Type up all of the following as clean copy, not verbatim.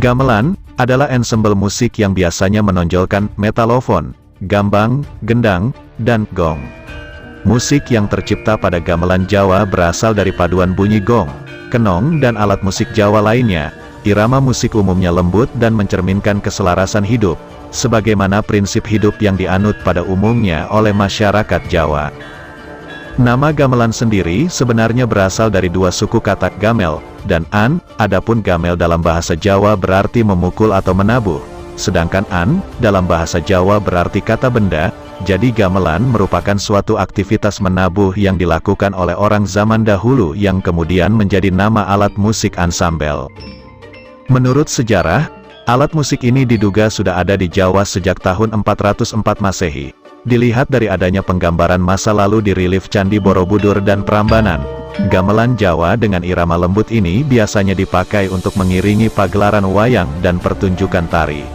Gamelan adalah ensemble musik yang biasanya menonjolkan metalofon, gambang, gendang, dan gong. Musik yang tercipta pada gamelan Jawa berasal dari paduan bunyi gong, kenong dan alat musik Jawa lainnya. Irama musik umumnya lembut dan mencerminkan keselarasan hidup, sebagaimana prinsip hidup yang dianut pada umumnya oleh masyarakat Jawa. Nama gamelan sendiri sebenarnya berasal dari dua suku kata gamel dan an, adapun gamel dalam bahasa Jawa berarti memukul atau menabuh, sedangkan an dalam bahasa Jawa berarti kata benda. Jadi gamelan merupakan suatu aktivitas menabuh yang dilakukan oleh orang zaman dahulu yang kemudian menjadi nama alat musik ansambel. Menurut sejarah, alat musik ini diduga sudah ada di Jawa sejak tahun 404 Masehi. Dilihat dari adanya penggambaran masa lalu di relief Candi Borobudur dan Prambanan. Gamelan Jawa dengan irama lembut ini biasanya dipakai untuk mengiringi pagelaran wayang dan pertunjukan tari.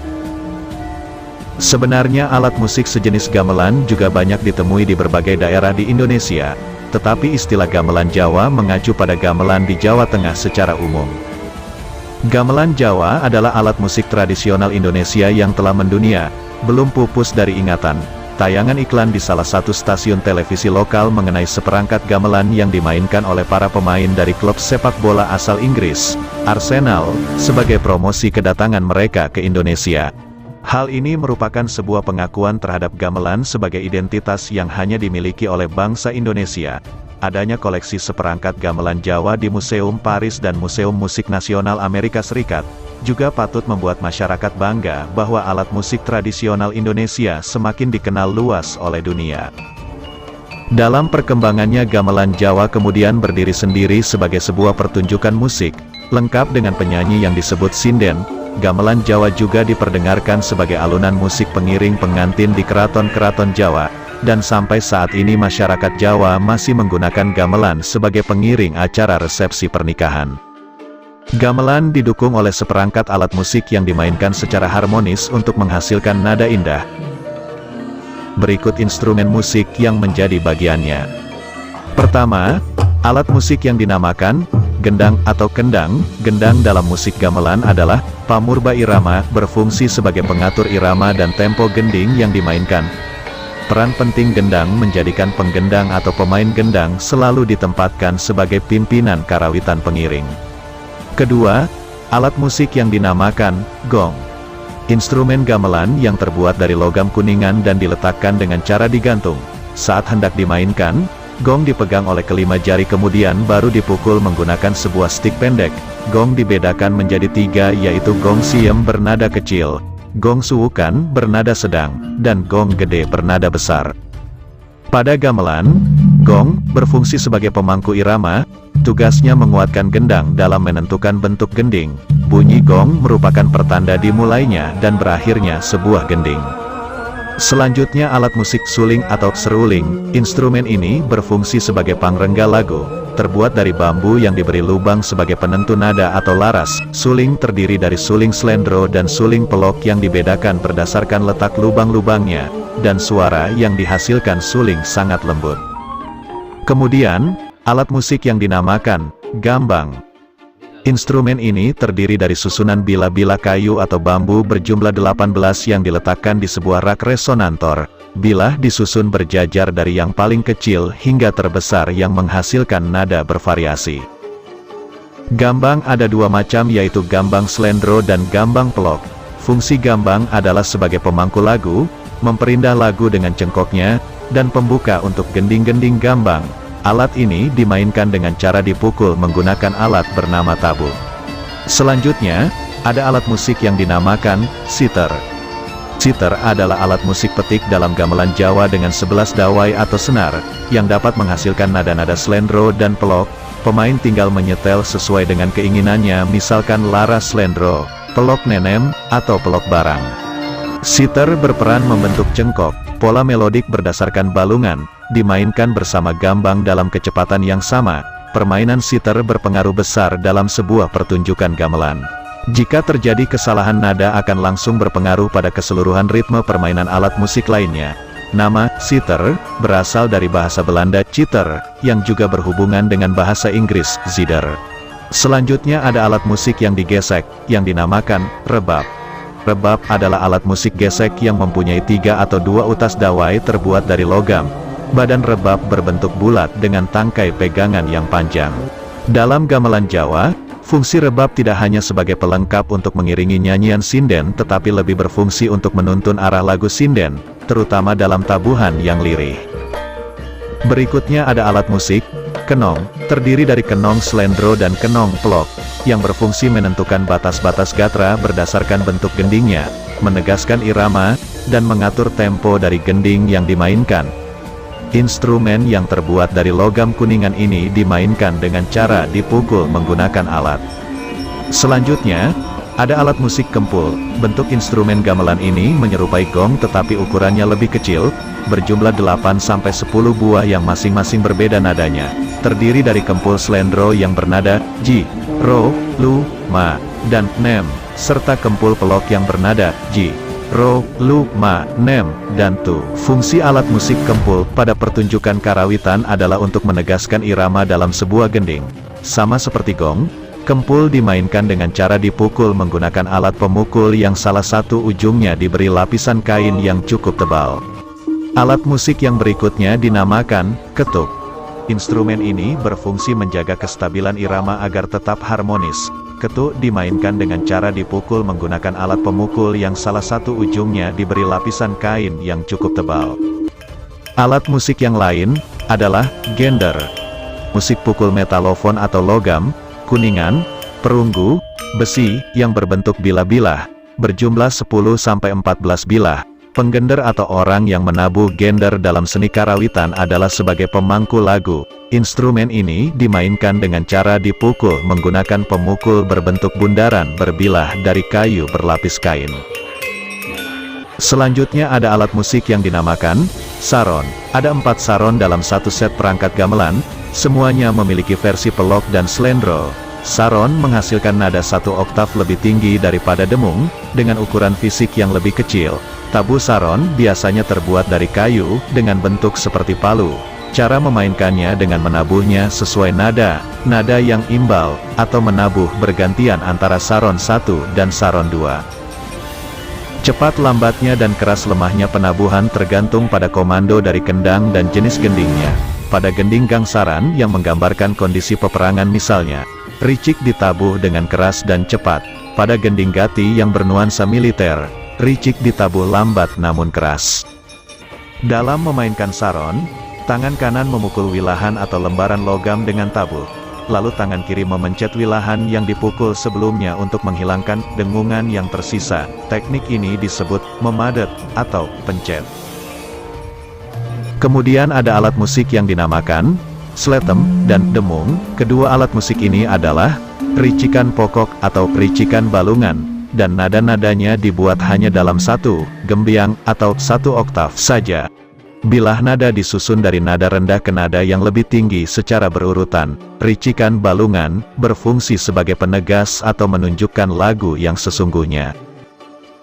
Sebenarnya alat musik sejenis gamelan juga banyak ditemui di berbagai daerah di Indonesia, tetapi istilah gamelan Jawa mengacu pada gamelan di Jawa Tengah secara umum. Gamelan Jawa adalah alat musik tradisional Indonesia yang telah mendunia, belum pupus dari ingatan. Tayangan iklan di salah satu stasiun televisi lokal mengenai seperangkat gamelan yang dimainkan oleh para pemain dari klub sepak bola asal Inggris, Arsenal, sebagai promosi kedatangan mereka ke Indonesia. Hal ini merupakan sebuah pengakuan terhadap gamelan sebagai identitas yang hanya dimiliki oleh bangsa Indonesia. Adanya koleksi seperangkat gamelan Jawa di Museum Paris dan Museum Musik Nasional Amerika Serikat, juga patut membuat masyarakat bangga bahwa alat musik tradisional Indonesia semakin dikenal luas oleh dunia. Dalam perkembangannya gamelan Jawa kemudian berdiri sendiri sebagai sebuah pertunjukan musik, lengkap dengan penyanyi yang disebut sinden. Gamelan Jawa juga diperdengarkan sebagai alunan musik pengiring pengantin di keraton-keraton Jawa. Dan sampai saat ini masyarakat Jawa masih menggunakan gamelan sebagai pengiring acara resepsi pernikahan. Gamelan didukung oleh seperangkat alat musik yang dimainkan secara harmonis untuk menghasilkan nada indah. Berikut instrumen musik yang menjadi bagiannya. Pertama, alat musik yang dinamakan gendang atau kendang. Gendang dalam musik gamelan adalah pamurba irama, berfungsi sebagai pengatur irama dan tempo gending yang dimainkan. Peran penting gendang menjadikan penggendang atau pemain gendang selalu ditempatkan sebagai pimpinan karawitan pengiring. Kedua, alat musik yang dinamakan gong. Instrumen gamelan yang terbuat dari logam kuningan dan diletakkan dengan cara digantung. Saat hendak dimainkan, gong dipegang oleh kelima jari kemudian baru dipukul menggunakan sebuah stik pendek. Gong dibedakan menjadi tiga, yaitu gong siem bernada kecil, gong suwukan bernada sedang, dan gong gede bernada besar. Pada gamelan, gong berfungsi sebagai pemangku irama, tugasnya menguatkan gendang dalam menentukan bentuk gending. Bunyi gong merupakan pertanda dimulainya dan berakhirnya sebuah gending. Selanjutnya alat musik suling atau seruling. Instrumen ini berfungsi sebagai pangrengga lagu. Terbuat dari bambu yang diberi lubang sebagai penentu nada atau laras. Suling terdiri dari suling slendro dan suling pelok yang dibedakan berdasarkan letak lubang-lubangnya, dan suara yang dihasilkan suling sangat lembut. Kemudian, alat musik yang dinamakan gambang. Instrumen ini terdiri dari susunan bila-bila kayu atau bambu berjumlah 18 yang diletakkan di sebuah rak resonantor. Bilah disusun berjajar dari yang paling kecil hingga terbesar yang menghasilkan nada bervariasi. Gambang ada dua macam, yaitu gambang slendro dan gambang pelok. Fungsi gambang adalah sebagai pemangku lagu, memperindah lagu dengan cengkoknya, dan pembuka untuk gending-gending gambang. Alat ini dimainkan dengan cara dipukul menggunakan alat bernama tabu. Selanjutnya, ada alat musik yang dinamakan siter. Siter adalah alat musik petik dalam gamelan Jawa dengan 11 dawai atau senar, yang dapat menghasilkan nada-nada slendro dan pelok. Pemain tinggal menyetel sesuai dengan keinginannya, misalkan laras slendro, pelok nenem, atau pelok barang. Siter berperan membentuk cengkok. Pola melodik berdasarkan balungan, dimainkan bersama gambang dalam kecepatan yang sama. Permainan siter berpengaruh besar dalam sebuah pertunjukan gamelan. Jika terjadi kesalahan nada akan langsung berpengaruh pada keseluruhan ritme permainan alat musik lainnya. Nama siter berasal dari bahasa Belanda citer, yang juga berhubungan dengan bahasa Inggris zither. Selanjutnya ada alat musik yang digesek, yang dinamakan rebab. Rebab adalah alat musik gesek yang mempunyai 3 atau 2 utas dawai terbuat dari logam. Badan rebab berbentuk bulat dengan tangkai pegangan yang panjang. Dalam gamelan Jawa, fungsi rebab tidak hanya sebagai pelengkap untuk mengiringi nyanyian sinden tetapi lebih berfungsi untuk menuntun arah lagu sinden, terutama dalam tabuhan yang lirih. Berikutnya ada alat musik, kenong, terdiri dari kenong slendro dan kenong pelok, yang berfungsi menentukan batas-batas gatra berdasarkan bentuk gendingnya, menegaskan irama, dan mengatur tempo dari gending yang dimainkan. Instrumen yang terbuat dari logam kuningan ini dimainkan dengan cara dipukul menggunakan alat. Selanjutnya, ada alat musik kempul. Bentuk instrumen gamelan ini menyerupai gong tetapi ukurannya lebih kecil, berjumlah 8-10 buah yang masing-masing berbeda nadanya. Terdiri dari kempul slendro yang bernada ji, ro, lu, ma, dan nem, serta kempul pelok yang bernada ji, ro, lu, ma, nem, dan tu. Fungsi alat musik kempul pada pertunjukan karawitan adalah untuk menegaskan irama dalam sebuah gending. Sama seperti gong, kempul dimainkan dengan cara dipukul menggunakan alat pemukul yang salah satu ujungnya diberi lapisan kain yang cukup tebal. Alat musik yang berikutnya dinamakan ketuk. Instrumen ini berfungsi menjaga kestabilan irama agar tetap harmonis. Ketuk dimainkan dengan cara dipukul menggunakan alat pemukul yang salah satu ujungnya diberi lapisan kain yang cukup tebal. Alat musik yang lain adalah gender. Musik pukul metalofon atau logam, kuningan, perunggu, besi, yang berbentuk bilah-bilah, berjumlah 10-14 bilah. Penggender atau orang yang menabuh gender dalam seni karawitan adalah sebagai pemangku lagu. Instrumen ini dimainkan dengan cara dipukul menggunakan pemukul berbentuk bundaran berbilah dari kayu berlapis kain. Selanjutnya ada alat musik yang dinamakan saron. Ada 4 saron dalam satu set perangkat gamelan, semuanya memiliki versi pelok dan slendro. Saron menghasilkan nada 1 oktav lebih tinggi daripada demung, dengan ukuran fisik yang lebih kecil. Tabu saron biasanya terbuat dari kayu, dengan bentuk seperti palu. Cara memainkannya dengan menabuhnya sesuai nada yang imbal, atau menabuh bergantian antara saron 1 dan saron 2. Cepat lambatnya dan keras lemahnya penabuhan tergantung pada komando dari kendang dan jenis gendingnya. Pada gending gangsaran yang menggambarkan kondisi peperangan misalnya, ricik ditabuh dengan keras dan cepat. Pada gending gati yang bernuansa militer, ricik ditabuh lambat namun keras. Dalam memainkan saron, tangan kanan memukul wilahan atau lembaran logam dengan tabuh. Lalu tangan kiri memencet wilahan yang dipukul sebelumnya untuk menghilangkan dengungan yang tersisa. Teknik ini disebut memadet atau pencet. Kemudian ada alat musik yang dinamakan sletem dan demung. Kedua alat musik ini adalah ricikan pokok atau ricikan balungan, dan nada-nadanya dibuat hanya dalam 1 gembiang atau 1 oktav saja. Bilah nada disusun dari nada rendah ke nada yang lebih tinggi secara berurutan. Ricikan balungan berfungsi sebagai penegas atau menunjukkan lagu yang sesungguhnya.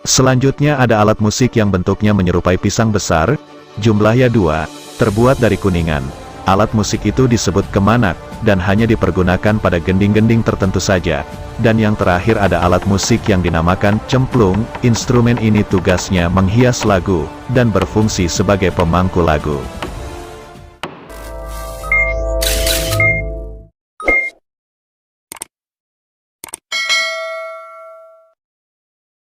Selanjutnya ada alat musik yang bentuknya menyerupai pisang besar, jumlahnya 2, terbuat dari kuningan. Alat musik itu disebut kemanak, dan hanya dipergunakan pada gending-gending tertentu saja. Dan yang terakhir ada alat musik yang dinamakan cemplung. Instrumen ini tugasnya menghias lagu, dan berfungsi sebagai pemangku lagu.